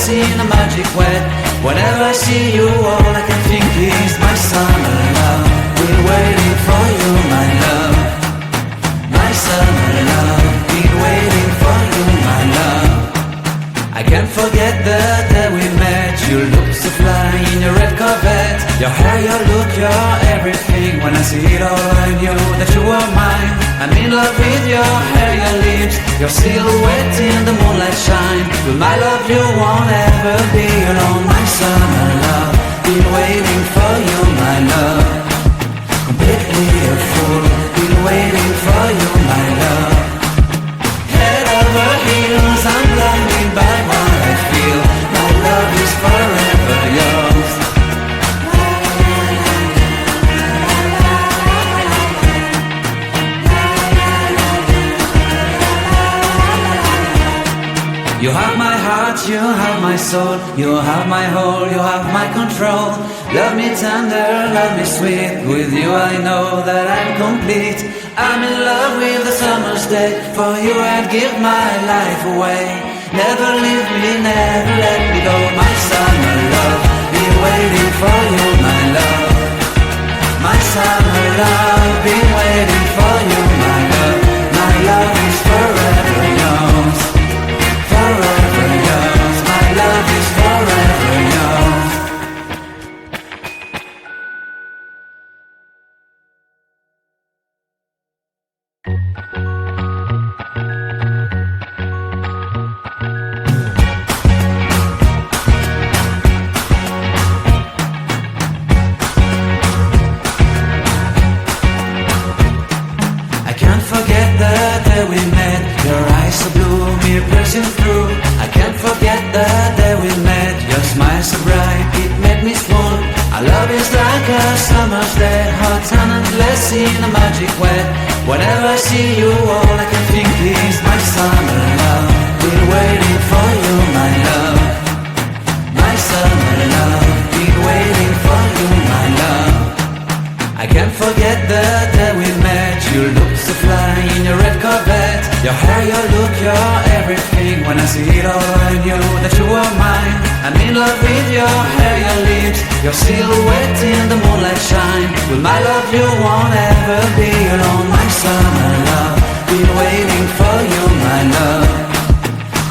In a magic way. Whenever I see you, all I can think is my summer love. Been waiting for you, my love. My summer love. Been waiting for you, my love. I can't forget the day we met. You looked so fly in your red Corvette. Your hair, your look, your everything. When I see it all, I knew that you were mine. I'm in love with your hair, your lips, your silhouette in the moonlight shine. With my love you won't ever be alone. My summer love, been waiting for you, my love. Completely a fool, been waiting for you, my love. Head over heels, I'm blinded by what I feel. My love is forever yours. You have my heart, you have my soul, you have my whole, you have my control. Love me tender, love me sweet, with you I know that I'm complete. I'm in love with the summer's day, for you I'd give my life away. Never leave me, never let me go, my summer love. Been waiting for you, my love. My summer love, been waiting for you, my love. My love is forever yours. Forever yours, my love is forever yours. I can't forget the day we met. Your eyes so blue, me pressing through. I can't forget the day we met. Your smile so bright, it made me swoon. Our love is like a summer's day, hot and endless in a magic way. Whenever I see you, all I can think is my summer love. Been waiting for you, my love. My summer love. Been waiting for you, my love. I can't forget the day we met. You looked so fly in your red Corvette. Your hair, your look, your everything. When I see it all, I knew that you were mine. I'm in love with your hair, your lips, your silhouette in the moonlight shine. With my love you won't ever be alone. My summer love, been waiting for you, my love.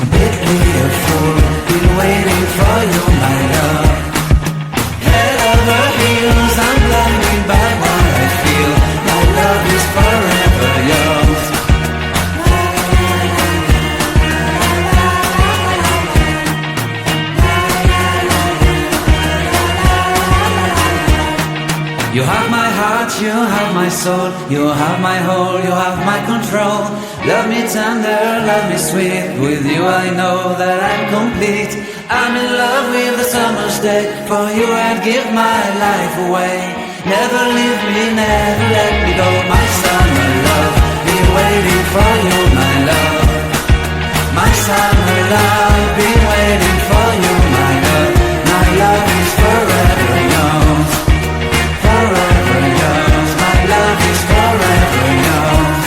Completely a fool, been waiting for you, my love. Head over heels, I'm blinded by what I feel. My love is forever yours. You have my heart, you have my soul, you have my whole, you have my control. Love me tender, love me sweet, with you I know that I'm complete. I'm in love with the summer's day, for you I'd give my life away. Never leave me, never let me go, my summer love. Been waiting for you, my love. My summer love, been waiting for you, my love. My love is forever yours. Forever yours, my love is forever yours.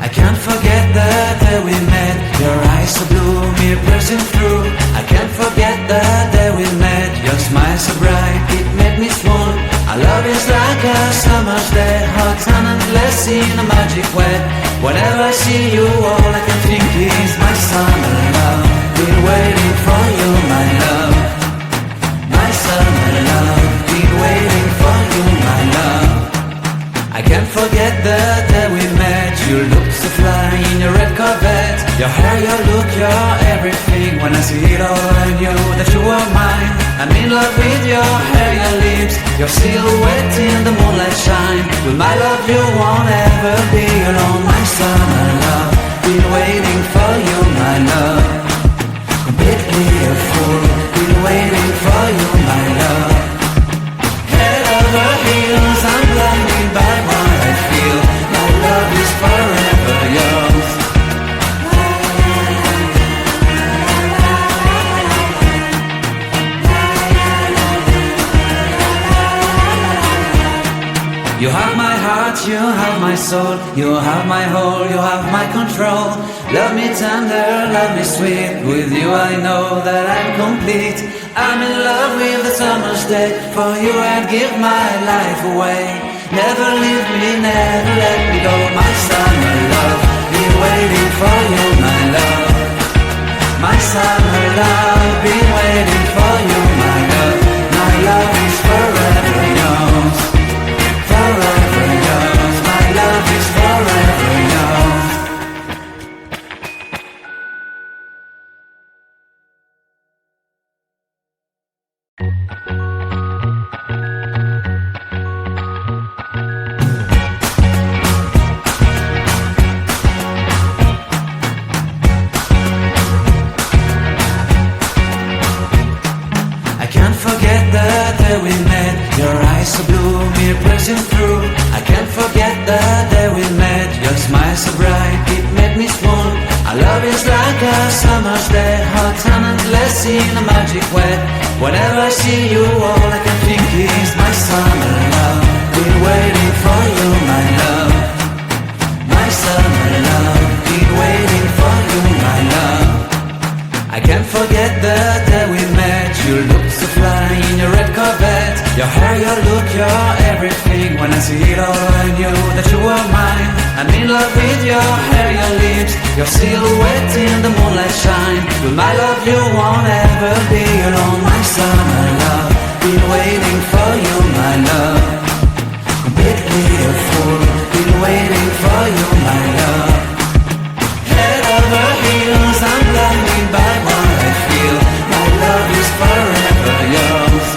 I can't forget the day we met. Your eyes so blue, me pressing through. I can't forget the day we met. Your smile so bright, it made me swoon. Our love is like a summer's day, hot and endless in a magic way. Whenever I see you, all I can think is my summer love. Been waiting for you, my love. My summer love. Been waiting for you, my love. I can't forget the day we met. You looked so fly in your red Corvette. Your Your hair, your look, your everything. When I see it all, I knew that you were mine. I'm in love with your hair, your lips, your silhouette in the moonlight shine. With my love you won't ever be alone. My summer love, been waiting for you, my love. Completely a fool, been waiting for you, my love. Head over heels, I'm blinded by what I feel. My love is forever yours. You have my heart, you have my soul, you have my whole, you have my control. Love me tender, love me sweet, with you I know that I'm complete. I'm in love with the summer's day, for you I'd give my life away. Never leave me, never let me go, my summer love, been waiting for you, my love. My summer love, been waiting for you, my love. My love is forever yours. Forever yours, my love is forever yours. I can't forget the day we met. Your eyes so blue, me pressing through. I can't forget the day we met. Your smile so bright, it made me swoon. Our love is like a summer's day, hot and endless in a magic way. Whenever I see you, all I can think is my summer love. Been waiting for you, my love. My summer love, been waiting for you, my love. I can't forget the day we met. You looked so fly in your red Corvette. Your hair, your look, your everything. When I see it all, I knew that you were mine. I'm in love with your hair, your lips, your silhouette in the moonlight shine. With my love you won't ever be alone. My summer love, been waiting for you, my love. Completely a fool, been waiting for you, my love. Head over heels, I'm blinded by what I feel. My love is forever yours.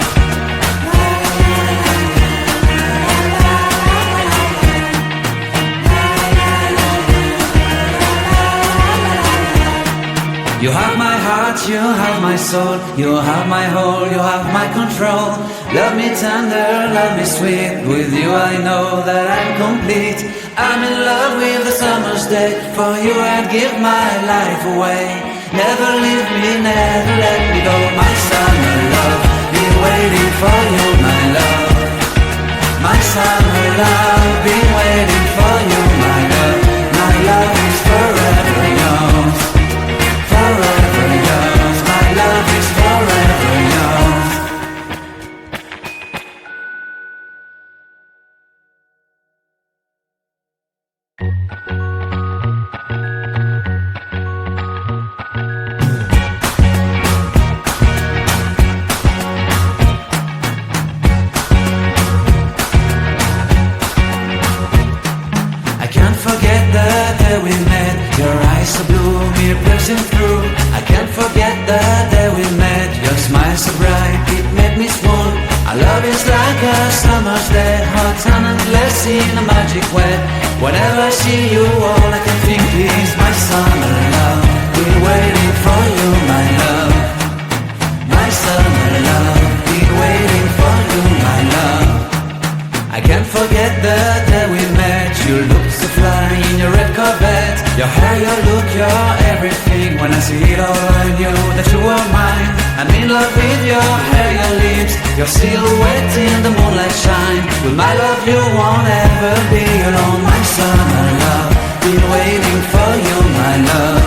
You have my heart, you have my soul, you have my whole, you have my control. Love me tender, love me sweet, with you I know that I'm complete. I'm in love with the summer's day, for you I'd give my life away. Never leave me, never let me go, my summer love. Been waiting for you, my love. My summer love, been waiting for you, my love. My love is forever yours. Forever yours, my love is forever yours. I can't forget the day we met. Your eyes so blue, me piercing through. I can't forget the day we met. Your smile so bright, it made me swoon. Our love is like a summer's day, hot and endless in a magic way. Whenever I see you, all I can think is my summer love. Been waiting for you, my love. My summer love, been waiting for you, my love. I can't forget the day we met. You looked so fly in your red Corvette. Your hair, your look, your everything. When I see it all, I knew that you were mine. I'm in love with your hair, your lips, your silhouette in the moonlight shine. With my love you won't ever be alone. My summer love, been waiting for you, my love.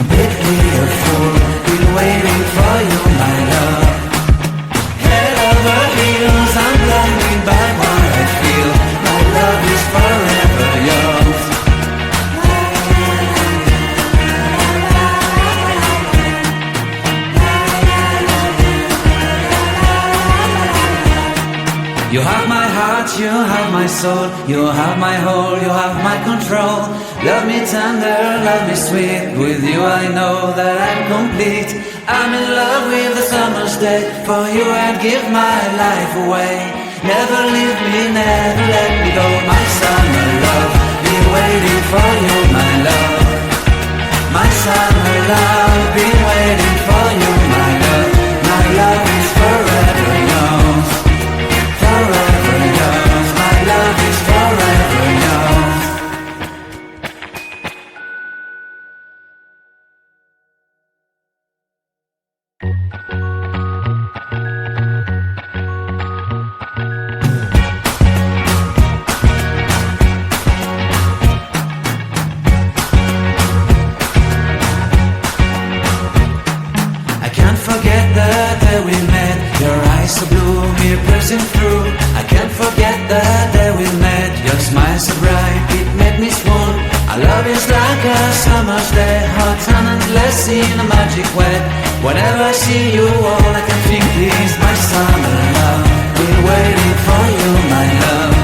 Completely a fool, been waiting for you, my love. Head over heels, I'm blinded by what I feel. My love is forever yours. You have my heart, heart, you have my soul, you have my whole, you have my control. Love me tender, love me sweet, with you I know that I'm complete. I'm in love with the summer's day, for you I'd give my life away. Never leave me, never let me go, my summer love, been waiting for you, my love. My summer love, been waiting for you, my love. My love is forever yours, forever yours. My love is forever yours. Forget the day we met, your eyes so blue, me piercing through. I can't forget the day we met, your smile so bright, it made me swoon. Our love is like a summer's day, hot and endless in a magic way. Whenever I see you, all I can think is my summer love. Been waiting for you, my love.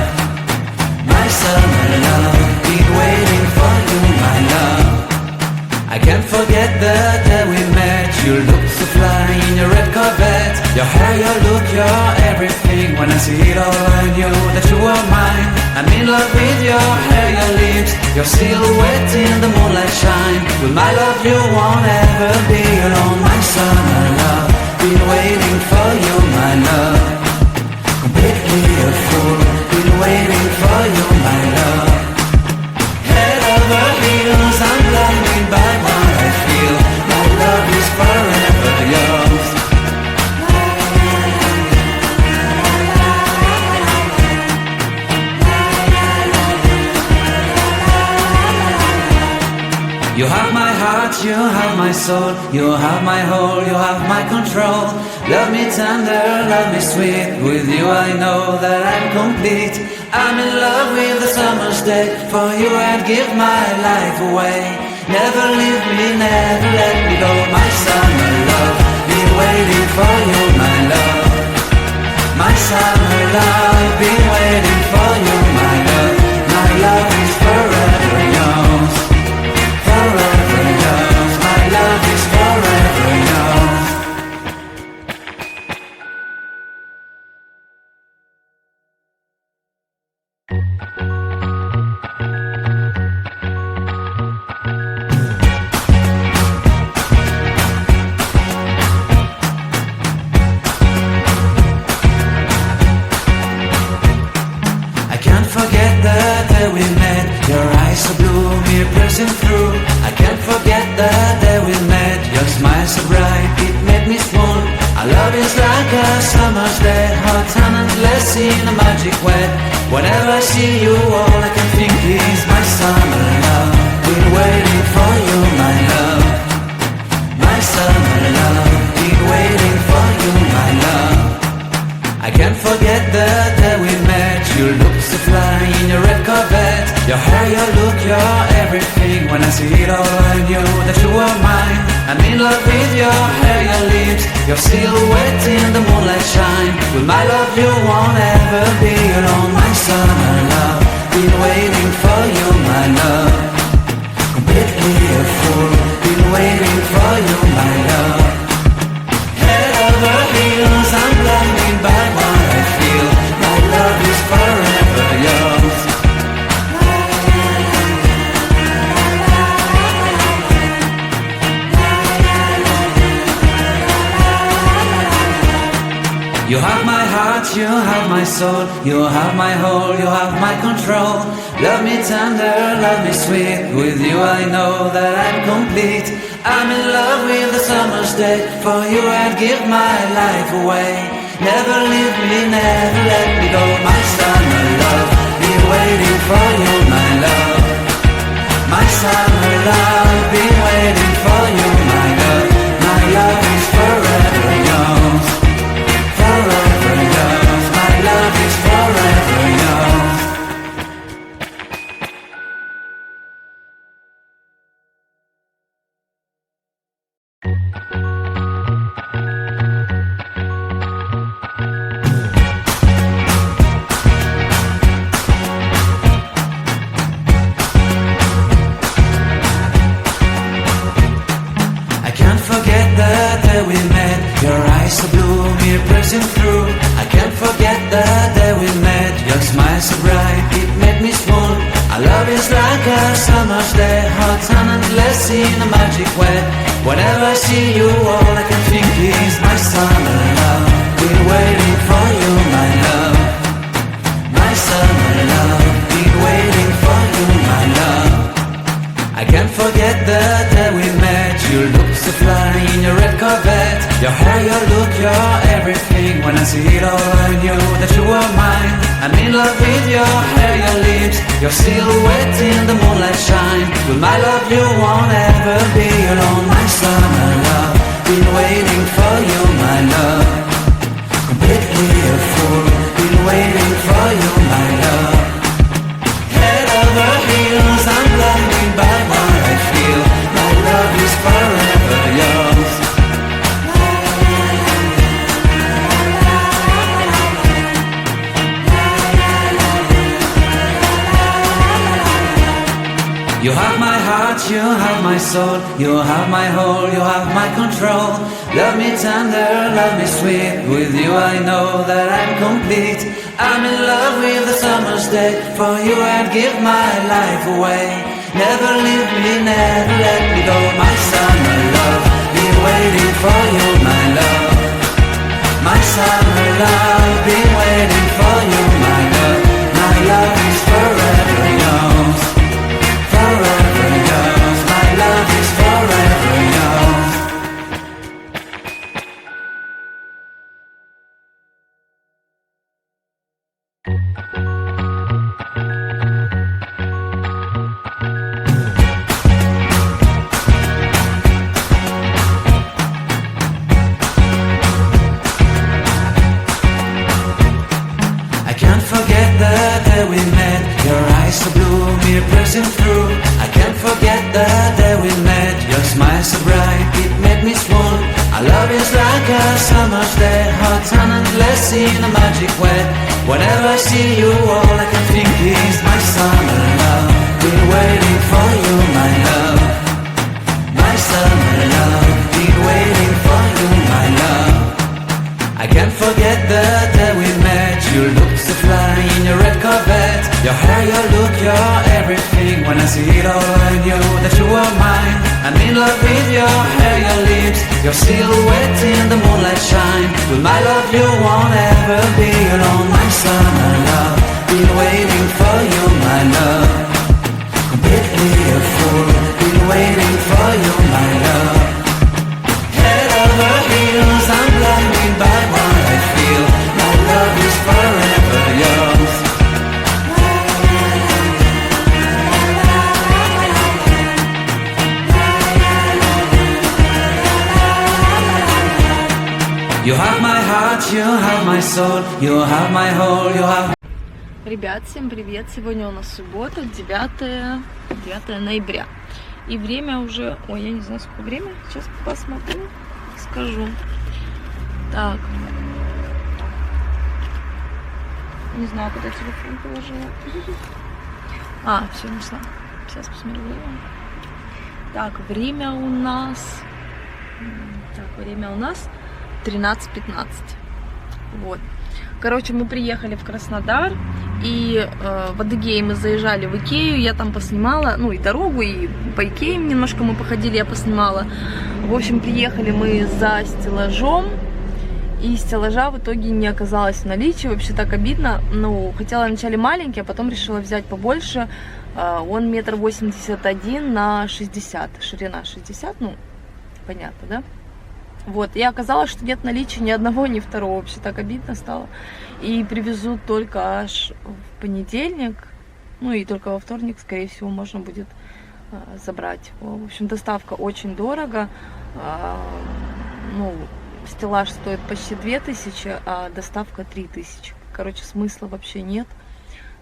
My summer love, been waiting for you, my love. I can't forget the day we met. You look so fly in your red Corvette. Your hair, your look, your everything. When I see it all, I knew that you were mine. I'm in love with your hair, your lips, your silhouette in the moonlight shine. With my love you won't ever be alone. My summer love, been waiting for you, my love. Completely a fool, been waiting for you, my love. Head over heels, I'm blinded by what I feel. My love is forever yours. You have my heart, you have my soul, you have my whole, you have my control. Love me tender, love me sweet, with you I know that I'm complete. I'm in love with the summer's day, for you I'd give my life away. Never leave me, never let me go, my summer love. Been waiting for you, my love. My summer love, been waiting for you, my love. My love is forever yours, forever yours. My love is forever yours. Forget the day we met, your eyes so blue, me piercing through. I can't forget the day we met, your smile so bright, it made me swoon. Our love is like a summer's day, hot and endless in a magic way. Whenever I see you, all I can think is my summer love. Been waiting for you, my love. My summer love, been waiting for you, my love. I can't forget the day we met. You look so fly in your red Corvette. Your hair, your look, your everything. When I see it all, I knew that you were mine. I'm in love with your hair, your lips, your silhouette in the moonlight shine. With my love you won't ever be alone. My summer love, been waiting for you, my love. Completely a fool, been waiting for you, my love. Head over heels, I'm blinded by what I feel. My love is forever yours. You have my heart, you have my soul, you have my whole, you have my control. Love me tender, love me sweet, with you I know that I'm complete. I'm in love with the summer's day, for you I'd give my life away. Never leave me, never let me go, my summer love. Been waiting for you, my love. My summer love, been waiting for you, my love. My love is forever yours, forever yours. My love is forever yours. day we met. Your eyes so blue, me pressing through. I can't forget the day we met. Your smile so bright, it made me swoon. Our love is like a summer's day, hot and endless in a magic way. Whenever I see you, all I can think is my summer love. Been waiting for you, my love. My summer love. Been waiting for you, my love. I can't forget the day we met. You looked so fly in your red Corvette. Your hair, your look, your everything. When I see it all, I knew that you were mine. I'm in love with your hair, your lips, your silhouette in the moonlight shine. With my love you won't ever be alone. My summer love, been waiting for you, my love. Completely a fool, been waiting for you, my love. Head over heels, I'm blinded by what I feel. My love is forever yours. You have my heart, you have my soul, you have my whole, you have my control. Love me tender, love me sweet. With you I know that I'm complete. I'm in love with the summer's day. For you I'd give my life away. Never leave me, never let me go. My summer love, been waiting for you, my love. My summer love, been waiting for you, my love. My love is forever yours. Forever yours, my love is forever yours. I can't forget the day we met. Your eyes so blue, me pressing through. I can't forget the day we met. Your smile so bright, it made me swoon. Our love is like a summer's day, hot and endless in a magic way. Whenever I see you, all I can think is my summer love. Been waiting for you, my love. My summer love. Been waiting for you, my love. I can't forget the day we met. You looked so fly in your red Corvette. Your hair, your look, your everything. When I see it all, I knew that you were mine. I'm in love with your hair, your lips, your silhouette in the moonlight shine. With my love you won't ever be alone. My summer love, been waiting for you, my love. Completely a fool, been waiting for you, my love. Head over heels, I'm blinded by what I feel. My love is forever yours. You have my heart, you have my soul, you have my whole, you have... Ребят, всем привет! Сегодня у нас суббота, 9 ноября. И время уже... Ой, я не знаю, сколько время. Сейчас посмотрю, скажу. Так. Не знаю, куда телефон положила. А, все, нашла. Сейчас посмотрю время. Так, время у нас... 13:15. Вот. Короче, мы приехали в Краснодар, и в Адыгее мы заезжали в Икею, я там поснимала, ну и дорогу, и по Икеям немножко мы походили, я поснимала. В общем, приехали мы за стеллажом, и стеллажа в итоге не оказалось в наличии, вообще так обидно. Ну, хотела вначале маленький, а потом решила взять побольше. Он 1,81 на 60, ширина 60, ну, понятно, да? Вот, и оказалось, что нет наличия ни одного, ни второго. Вообще так обидно стало. И привезут только аж в понедельник. Ну и только во вторник, скорее всего, можно будет забрать. В общем, доставка очень дорого. Ну, стеллаж стоит почти 2000, а доставка 3000. Короче, смысла вообще нет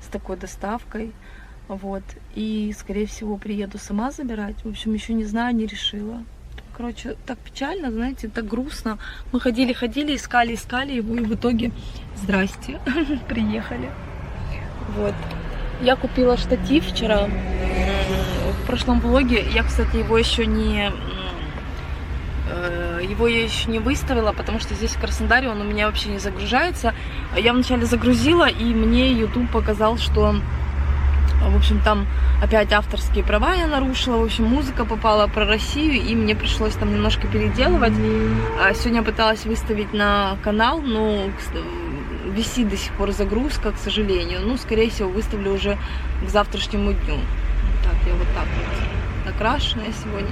с такой доставкой. Вот. И, скорее всего, приеду сама забирать. В общем, еще не знаю, не решила. Короче, так печально, знаете, так грустно. Мы ходили, искали его, и в итоге, здрасте, приехали. Вот. Я купила штатив вчера, в прошлом влоге. Я, кстати, его еще не Его я еще не выставила, потому что здесь в Краснодаре он у меня вообще не загружается. Я вначале загрузила, и мне YouTube показал, что, в общем, там опять авторские права я нарушила. В общем, музыка попала про Россию, и мне пришлось там немножко переделывать. Сегодня пыталась выставить на канал, но висит до сих пор загрузка, к сожалению. Ну, скорее всего, выставлю уже к завтрашнему дню. Так, я вот так вот накрашенная сегодня.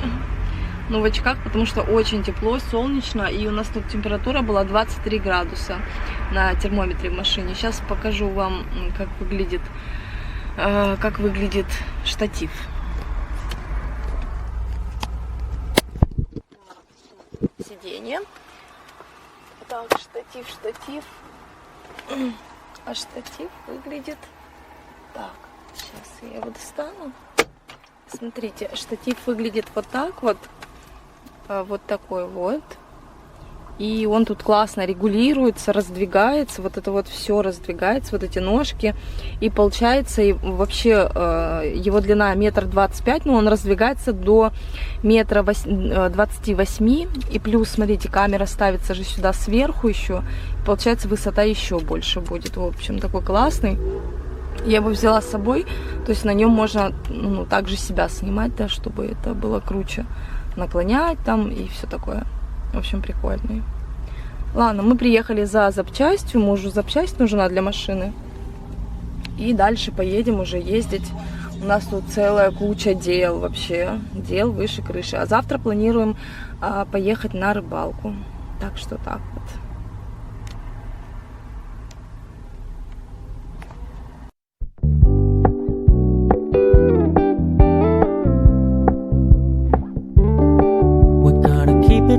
Но в очках, потому что очень тепло, солнечно, и у нас тут температура была 23 градуса на термометре в машине. Сейчас покажу вам, как выглядит штатив. Сиденье. Так, штатив. А штатив выглядит так. Сейчас я его достану. Смотрите, штатив выглядит вот так вот. Вот такой вот. И он тут классно регулируется, раздвигается. Вот это вот все раздвигается, вот эти ножки. И получается, и вообще его длина 1,25 м, но он раздвигается до 1,28 м. И плюс, смотрите, камера ставится же сюда сверху еще. Получается, высота еще больше будет. В общем, такой классный. Я его взяла с собой. То есть на нем можно, ну, также себя снимать, да, чтобы это было круче. Наклонять там и все такое. В общем, прикольный. Ладно, мы приехали за запчастью. Мужу запчасть нужна для машины. И дальше поедем уже ездить. У нас тут целая куча дел вообще. Дел выше крыши. А завтра планируем поехать на рыбалку. Так что так вот.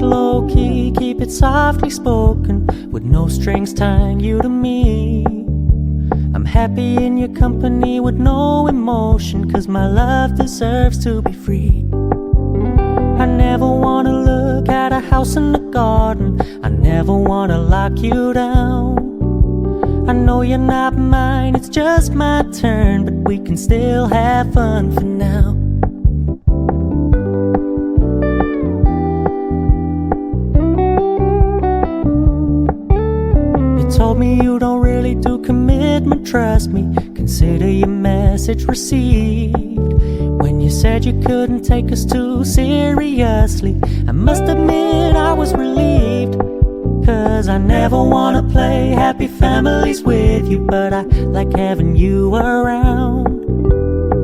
Low-key, keep it softly spoken, with no strings tying you to me. I'm happy in your company with no emotion, 'cause my love deserves to be free. I never wanna look at a house in the garden, I never wanna lock you down. I know you're not mine, it's just my turn, but we can still have fun for now. Told me you don't really do commitment, trust me, consider your message received. When you said you couldn't take us too seriously, I must admit I was relieved. 'Cause I never wanna play happy families with you, but I like having you around.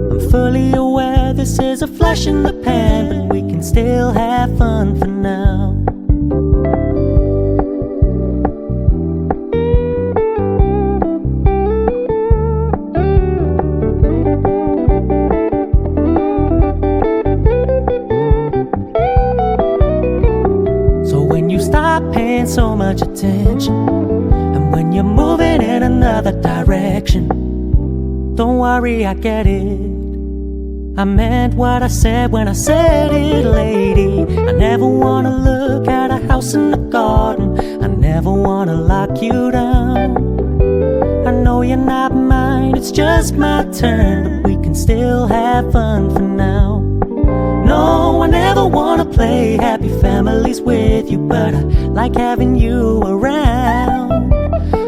I'm fully aware this is a flash in the pan, but we can still have fun for now. So much attention, and when you're moving in another direction, don't worry, I get it. I meant what I said when I said it, lady. I never wanna look at a house in the garden, I never wanna lock you down. I know you're not mine, it's just my turn, but we can still have fun for now. No, I never wanna play happy families with you, but I like having you around.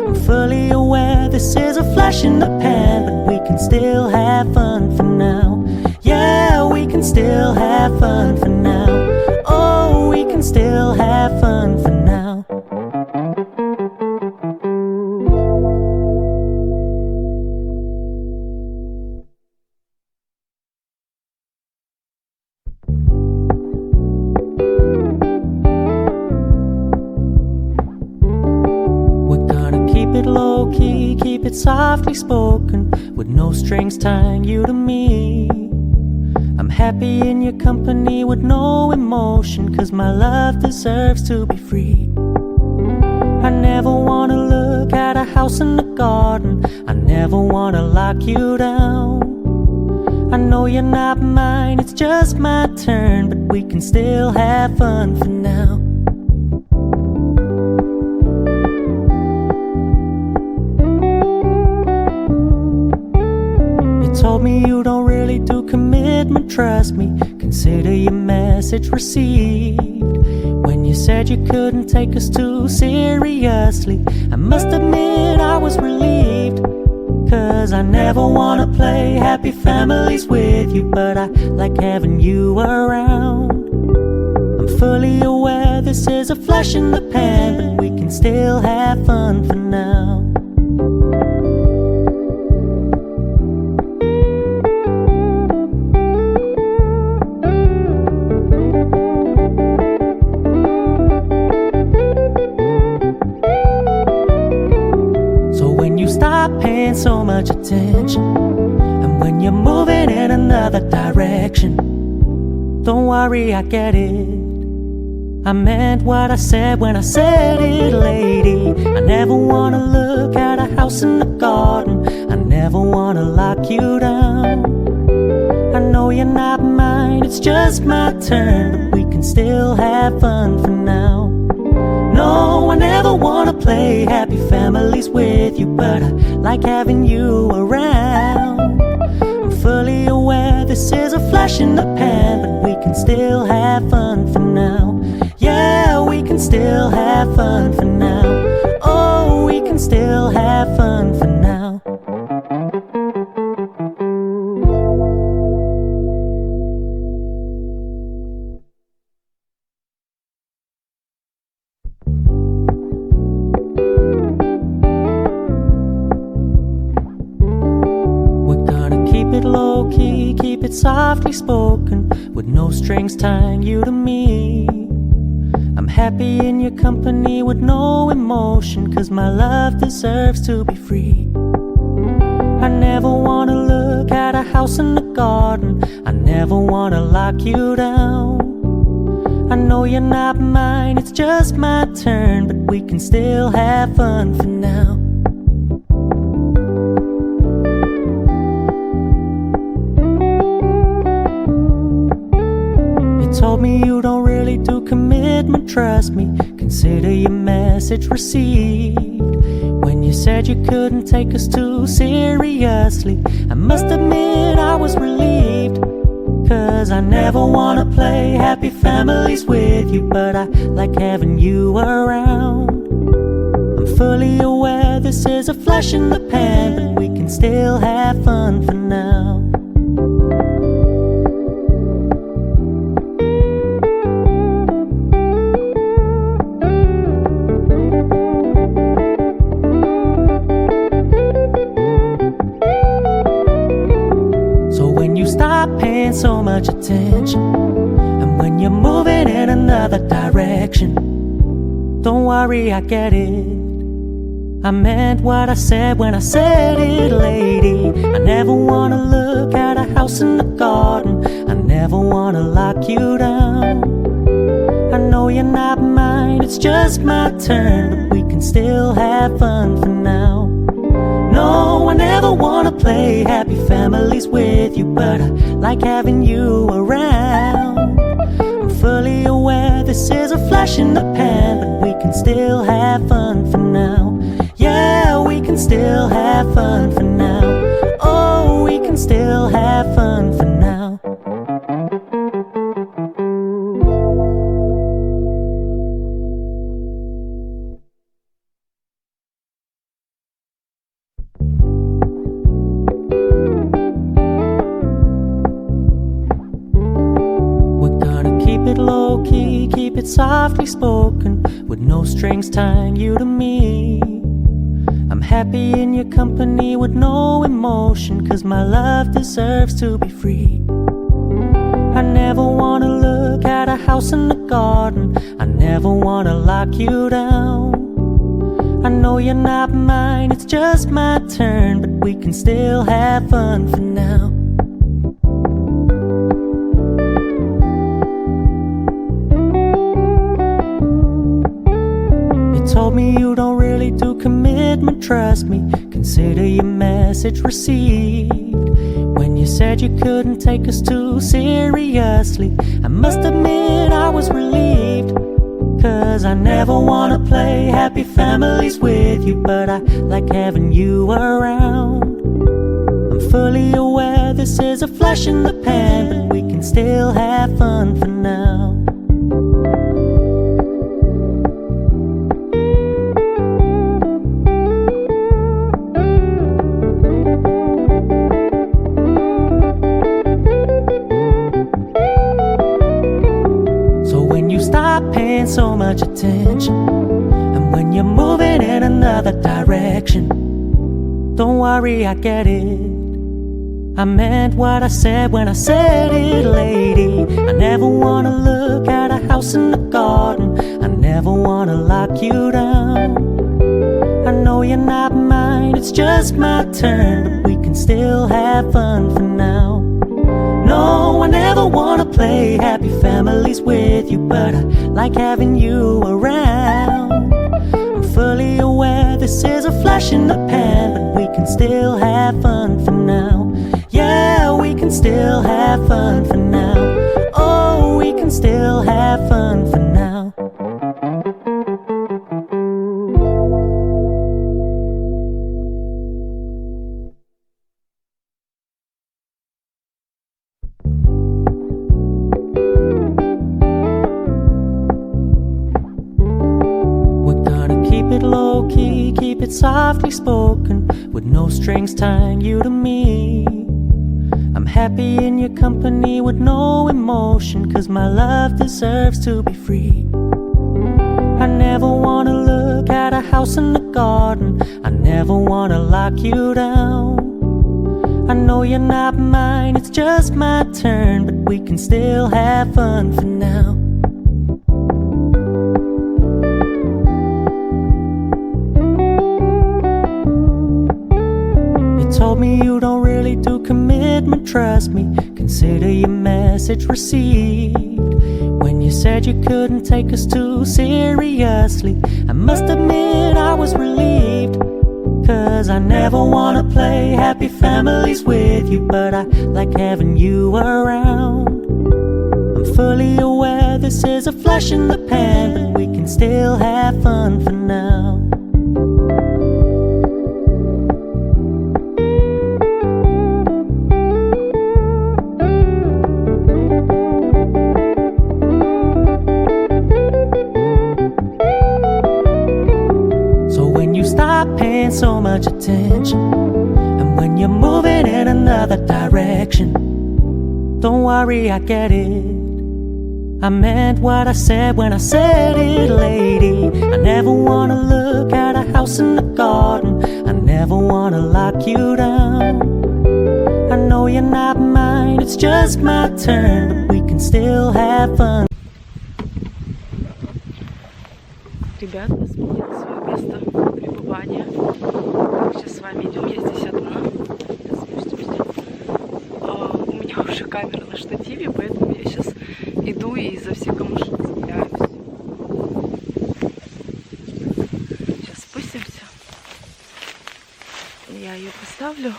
I'm fully aware this is a flash in the pan, but we can still have fun for now. Yeah, we can still have fun for now. Oh, we can still have fun for now. Low-key, keep it softly spoken, with no strings tying you to me. I'm happy in your company with no emotion, 'cause my love deserves to be free. I never wanna look at a house in the garden, I never wanna lock you down. I know you're not mine, it's just my turn, but we can still have fun for now. Told me you don't really do commitment, trust me, consider your message received. When you said you couldn't take us too seriously, I must admit I was relieved. 'Cause I never wanna play happy families with you, but I like having you around. I'm fully aware this is a flash in the pan, but we can still have fun for now. Paying so much attention, and when you're moving in another direction, don't worry, I get it. I meant what I said when I said it, lady. I never wanna look at a house in the garden, I never wanna lock you down. I know you're not mine, it's just my turn, but we can still have fun for now. No, I never wanna play happy families with you, but I like having you around. I'm fully aware this is a flash in the pan, but we can still have fun for now. Yeah, we can still have fun for now. Oh, we can still have fun for now. Low-key, keep it softly spoken, with no strings tying you to me. I'm happy in your company with no emotion, 'cause my love deserves to be free. I never wanna look at a house in the garden, I never wanna lock you down. I know you're not mine, it's just my turn, but we can still have fun for now. Told me you don't really do commitment, trust me, consider your message received. When you said you couldn't take us too seriously, I must admit I was relieved. 'Cause I never wanna play happy families with you, but I like having you around. I'm fully aware this is a flash in the pan, but we can still have fun for now. Paying so much attention, and when you're moving in another direction, don't worry, I get it. I meant what I said when I said it, lady. I never wanna look at a house in the garden, I never wanna lock you down. I know you're not mine, it's just my turn, but we can still have fun for now. No, I never wanna play happy families with you, but I like having you around. I'm fully aware this is a flash in the pan, but we can still have fun for now. Yeah, we can still have fun for now. Oh, we can still have fun for now. Low-key, keep it softly spoken, with no strings tying you to me. I'm happy in your company with no emotion, 'cause my love deserves to be free. I never wanna look at a house in the garden, I never wanna lock you down. I know you're not mine, it's just my turn, but we can still have fun for now. Told me you don't really do commitment, trust me, consider your message received. When you said you couldn't take us too seriously, I must admit I was relieved. 'Cause I never wanna play happy families with you, but I like having you around. I'm fully aware this is a flash in the pan, but we can still have fun for now. So when you stop paying so much attention, and when you're moving in another direction, don't worry, I get it. I meant what I said when I said it, lady. I never wanna look at a house in the garden. I never wanna lock you down. I know you're not mine, it's just my turn, but we can still have fun for now. No, I never wanna play happy families with you, but I like having you around. I'm fully aware this is a flash in the pan, but we can still have fun for now. Yeah, we can still have fun for now. Oh, we can still have fun for now. We're gonna keep it low key, keep it softly spoken, with no strings tying you to me. I'm happy in your company with no emotion, 'cause my love deserves to be free. I never wanna look at a house in the garden. I never wanna lock you down. I know you're not mine, it's just my turn, but we can still have fun for now. Told me you don't really do commitment, trust me. Consider your message received. When you said you couldn't take us too seriously, I must admit I was relieved. 'Cause I never wanna play happy families with you, but I like having you around. I'm fully aware this is a flash in the pan, but we can still have fun for now. Paying so much attention, and when you're moving in another direction, don't worry, I get it. I meant what I said when I said it, lady. I never wanna look at a house in the garden. I never wanna lock you down. I know you're not mine, it's just my turn, but we can still have fun. Ребят, мы сменили свое место пребывания. Сейчас с вами идем, я здесь одна. У меня уже камера на штативе, поэтому я сейчас иду и за все камыши цепляюсь. Сейчас спустимся. Я ее поставлю,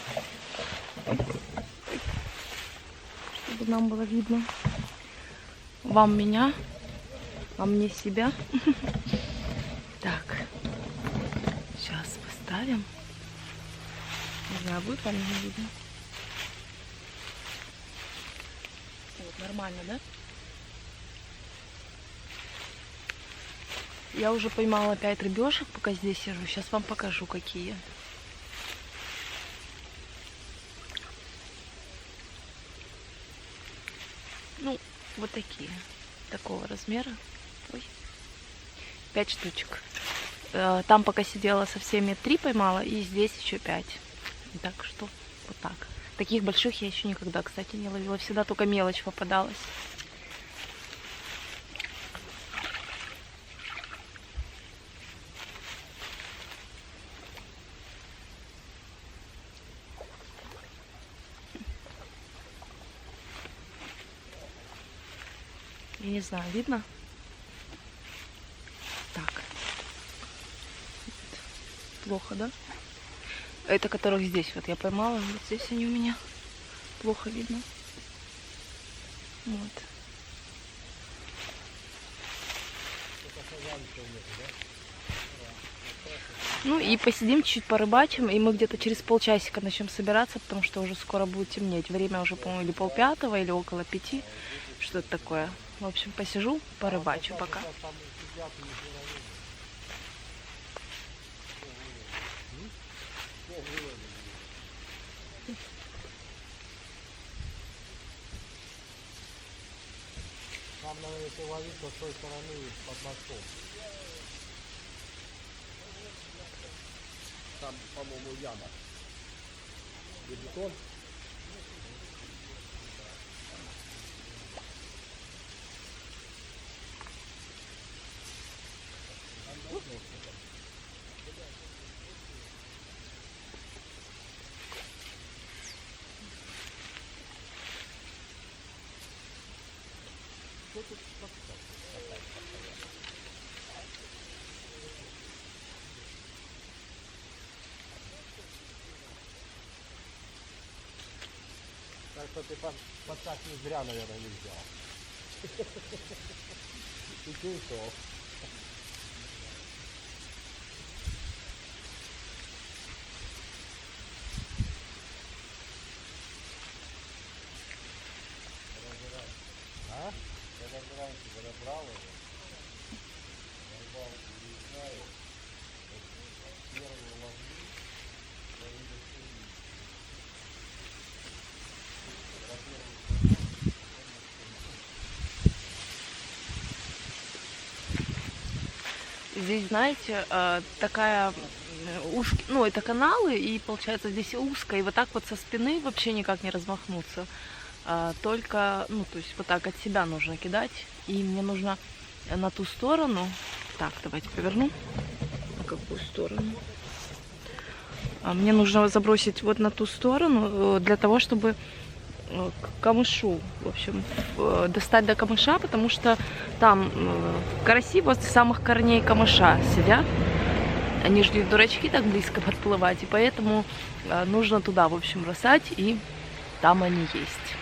чтобы нам было видно. Вам меня, а мне себя. Так, сейчас поставим. Не знаю, будет вам не видно. Вот, нормально, да? Я уже поймала 5 рыбешек, пока здесь сижу. Сейчас вам покажу, какие. Ну, вот такие. Такого размера. Ой. 5 штучек. Там пока сидела со всеми 3 поймала, и здесь еще 5. Так что вот так. Таких больших я еще никогда, кстати, не ловила. Всегда только мелочь попадалась. Я не знаю, видно? Так. Плохо, да? Это которых здесь вот я поймала. Вот здесь они у меня. Плохо видно. Вот. Ну и посидим чуть-чуть порыбачим, и мы где-то через полчасика начнем собираться, потому что уже скоро будет темнеть. Время уже, по-моему, или 4:30, или около 5. Что это такое? В общем, посижу, порыбачу пока. Нам надо, если ловить, то с той стороны под мостом. Там, по-моему, яма. И бетон. Так что ты подсак не зря, наверное, не взял. Ты чувствовал. А? Я разбираюсь, когда брал его. Я рыбал, не знаю. Первый ловли. Я видел, что Здесь, знаете, такая узкая, ну, это каналы, и получается здесь узко, и вот так вот со спины вообще никак не размахнуться. Только, ну, то есть вот так от себя нужно кидать, и мне нужно на ту сторону. Так, давайте поверну. На какую сторону? Мне нужно забросить вот на ту сторону, для того, чтобы к камышу, в общем, достать до камыша, потому что там караси возле самых корней камыша сидят. Они же дурачки так близко подплывать, и поэтому нужно туда, в общем, бросать, и там они есть.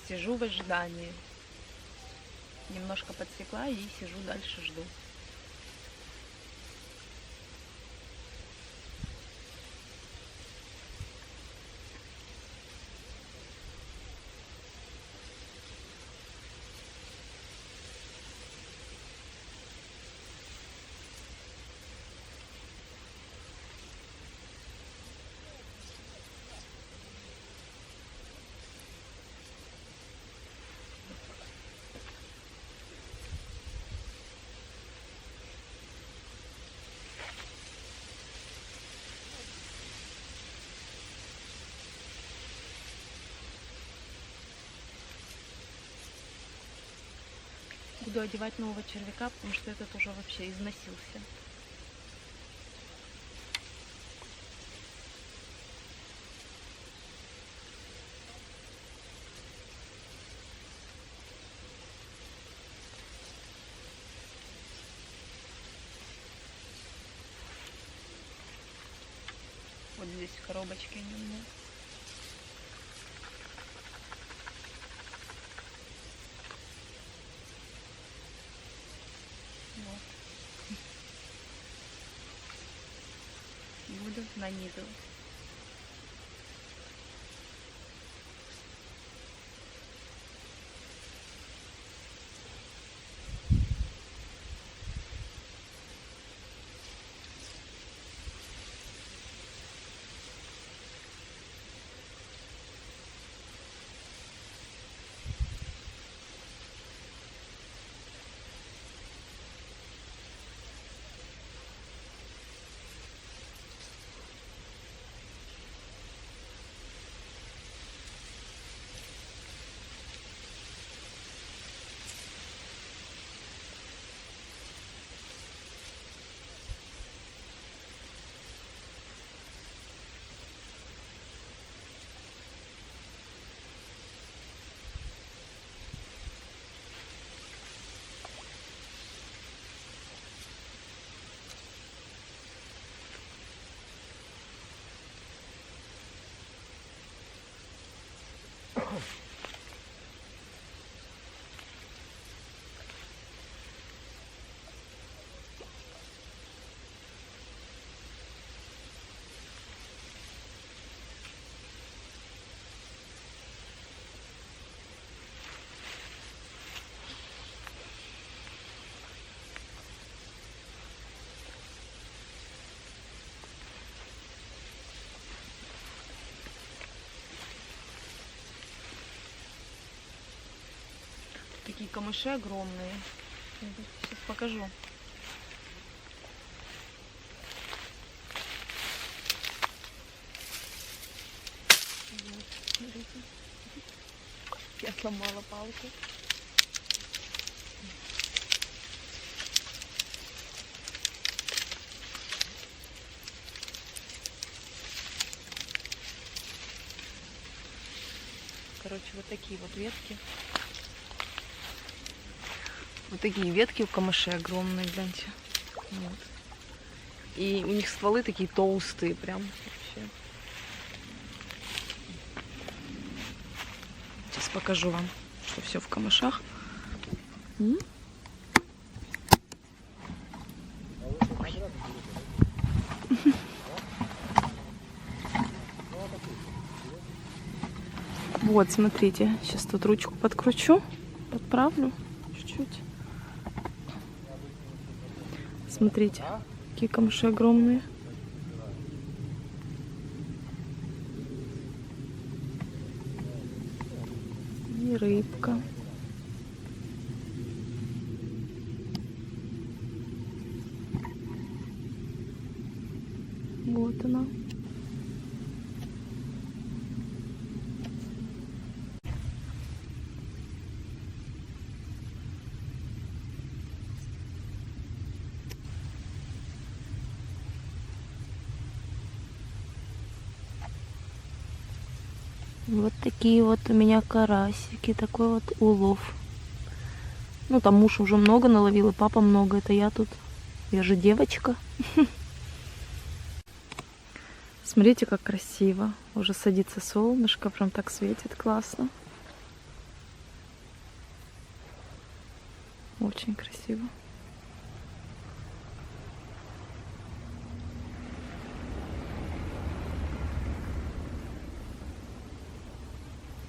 Сижу в ожидании. Немножко подсекла и сижу дальше, жду. Буду одевать нового червяка, потому что этот уже вообще износился. Вот здесь в коробочке они у меня. Буду нанизывать. Такие камыши огромные. Сейчас покажу. Вот, смотрите. Я сломала палку. Короче, вот такие вот ветки. Вот такие ветки у камышей огромные, гляньте. Вот. И у них стволы такие толстые, прям вообще. Сейчас покажу вам, что все в камышах. Вот, смотрите, сейчас тут ручку подкручу, подправлю чуть-чуть. Смотрите, какие камыши огромные. И рыбка. Вот она. Вот такие вот у меня карасики, такой вот улов. Ну, там муж уже много наловил, и папа много, это я тут. Я же девочка. Смотрите, как красиво. Уже садится солнышко, прям так светит классно. Очень красиво.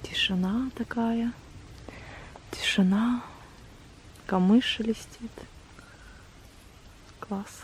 Тишина такая. Тишина. Камыш шелестит. Класс.